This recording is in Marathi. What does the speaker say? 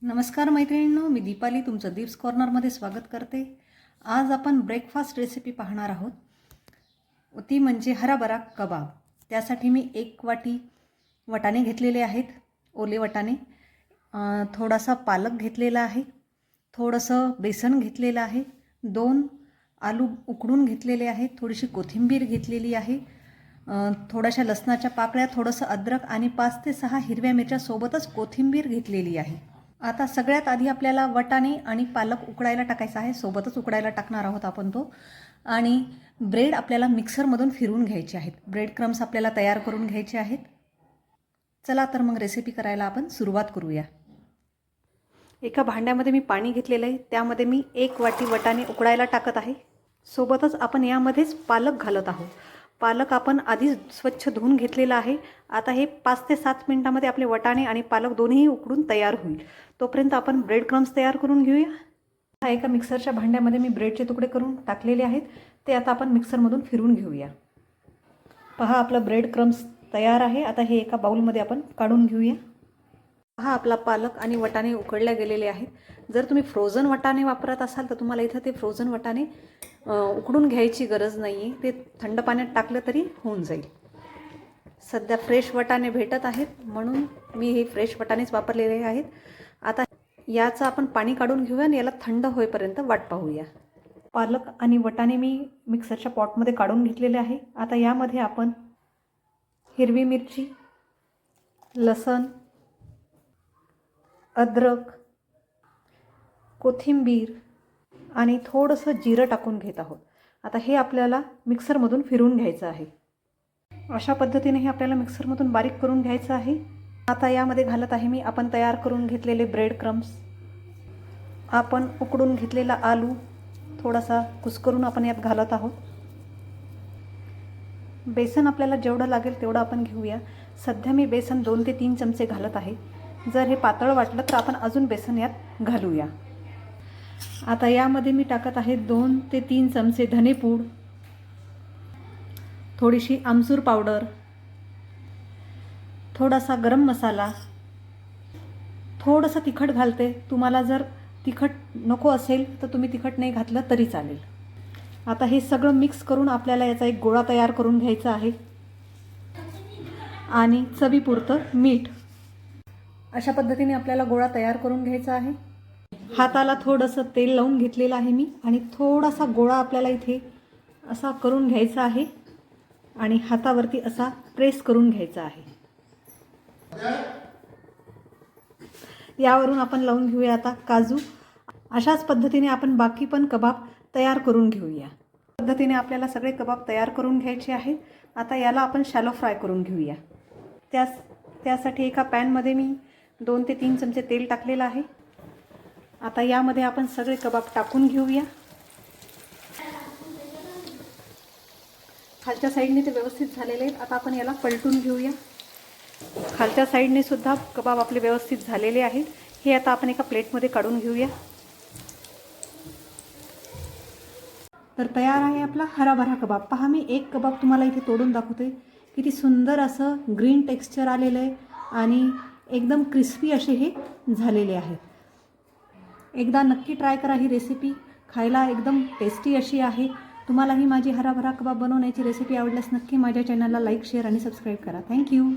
नमस्कार मैत्रिणींनो, मी दीपाली तुमचं दीप्स कॉर्नरमध्ये स्वागत करते। आज आपण ब्रेकफास्ट रेसिपी पाहणार आहोत, ती म्हणजे हराभरा कबाब। त्यासाठी मी 1 वाटी वटाणे घेतलेले आहेत, ओले वटाणे, थोडासा पालक घेतलेला आहे, थोडंसं बेसन घेतलेलं आहे, 2 आलू उकडून घेतलेले आहेत, थोडीशी कोथिंबीर घेतलेली आहे, थोड्याशा लसणाच्या पाकळ्या, थोडंसं अद्रक आणि 5 ते 6 हिरव्या मिरच्या सोबतच कोथिंबीर घेतलेली आहे। आता सगळ्यात आधी आपल्याला वटाणे आणि पालक उकडायला टाकायचा आहे, सोबतच उकडायला टाकणार आहोत आपण तो। आणि ब्रेड आपल्याला मिक्सरमधून फिरवून घ्यायचे आहेत, ब्रेड क्रम्स आपल्याला तयार करून घ्यायचे आहेत। चला तर मग रेसिपी करायला आपण सुरुवात करूया। एका भांड्यामध्ये मी पाणी घेतलेलं आहे, त्यामध्ये मी 1 वाटी वटाणे उकडायला टाकत आहे, सोबतच आपण यामध्येच पालक घालत आहोत। पालक आपण आधी स्वच्छ धुवून घेतलेला आहे। आता हे 5 ते 7 मिनिटांमध्ये आपले वटाणे आणि पालक दोन्ही उकडून तयार होईल, तोपर्यंत आपण ब्रेड क्रम्स तयार करून घेऊया। हा एका मिक्सरच्या भांड्यामध्ये मी ब्रेडचे तुकडे करून टाकलेले आहेत, ते आता आपण मिक्सरमधून फिरवून घेऊया। पहा, आपला ब्रेड क्रम्स तयार आहे। आता हे एका बाउलमध्ये आपण काढून घेऊया। हा आपला पालक आणि वटाणे उकडले गेलेले आहेत। जर तुम्ही फ्रोझन वटाणे वापरत असाल तर तुम्हाला इथं ते फ्रोझन वटाणे उकडून घ्यायची गरज नाही आहे, ते थंड पाण्यात टाकलं तरी होऊन जाईल। सध्या फ्रेश वटाणे भेटत आहेत म्हणून मी हे फ्रेश वटाणेच वापरलेले आहेत। आता याचं आपण पाणी काढून घेऊया आणि याला थंड होईपर्यंत वाट पाहूया। पालक आणि वटाणे मी मिक्सरच्या पॉटमध्ये काढून घेतलेले आहे। आता यामध्ये आपण हिरवी मिरची, लसण, अद्रक, कोथिंबीर आणि थोडंसं जिरं टाकून घेत आहोत। आता हे आपल्याला मिक्सरमधून फिरवून घ्यायचं आहे। अशा पद्धतीने हे आपल्याला मिक्सरमधून बारीक करून घ्यायचं आहे। आता यामध्ये घालत आहे मी आपण तयार करून घेतलेले ब्रेड क्रम्स, आपण उकडून घेतलेला आलू थोडासा कुस्करून आपण यात घालत आहोत। बेसन आपल्याला जेवढं लागेल तेवढं आपण घेऊया। सध्या मी बेसन 2 ते 3 चमचे घालत आहे। जर हे पातळ वाटलं तर आपण अजून बेसन यात घालूया। आता यामध्ये मी टाकत आहे 2 ते 3 चमचे धनेपूड, थोडीशी आमचूर पावडर, थोडासा गरम मसाला, थोडंसं तिखट घालते। तुम्हाला जर तिखट नको असेल तर तुम्ही तिखट नाही घातलं तरी चालेल। आता हे सगळं मिक्स करून आपल्याला याचा एक गोळा तयार करून घ्यायचा आहे आणि चवीपुरतं मीठ। अशा पद्धतीने आपल्याला गोळा तयार करून घ्यायचा आहे। हाताला थोडंसं तेल लावून घेतलेलं आहे मी आणि थोडासा गोळा आपल्याला इथे असा करून घ्यायचा आहे आणि हातावरती असा प्रेस करून घ्यायचा आहे। यावरून आपण लावून घेऊया आता काजू। अशाच पद्धतीने आपण बाकी पण कबाब तयार करून घेऊया। पद्धतीने आपल्याला सगळे कबाब तयार करून घ्यायचे आहेत। आता याला आपण शॅलो फ्राय करून घेऊया। त्यासाठी एका पॅनमध्ये मी 2 ते 3 चमचे तेल टाकलेलं आहे। आता यामध्ये आपण सगळे कबाब टाकून घेऊया। खालच्या साईडने ते व्यवस्थित झालेले आहेत। आता आपण याला पलटून घेऊया। खालच्या साईडने सुद्धा कबाब आपले व्यवस्थित झालेले आहेत। हे आता आपण एका प्लेटमध्ये काढून घेऊया। तर तयार आहे आपला हराभरा कबाब। पहा, मी एक कबाब तुम्हाला इथे तोडून दाखवते। किती सुंदर असं ग्रीन टेक्स्चर आलेलं आहे आणि एकदम क्रिस्पी असे हे झालेले आहेत। एकदा नक्की ट्राय करा ही रेसिपी, खायला एकदम टेस्टी अशी आहे। तुम्हालाही माझी हराभरा कबाब बनवण्याची रेसिपी आवडल्यास नक्की माझ्या चॅनलला लाईक, शेअर आणि सबस्क्राईब करा। थँक्यू।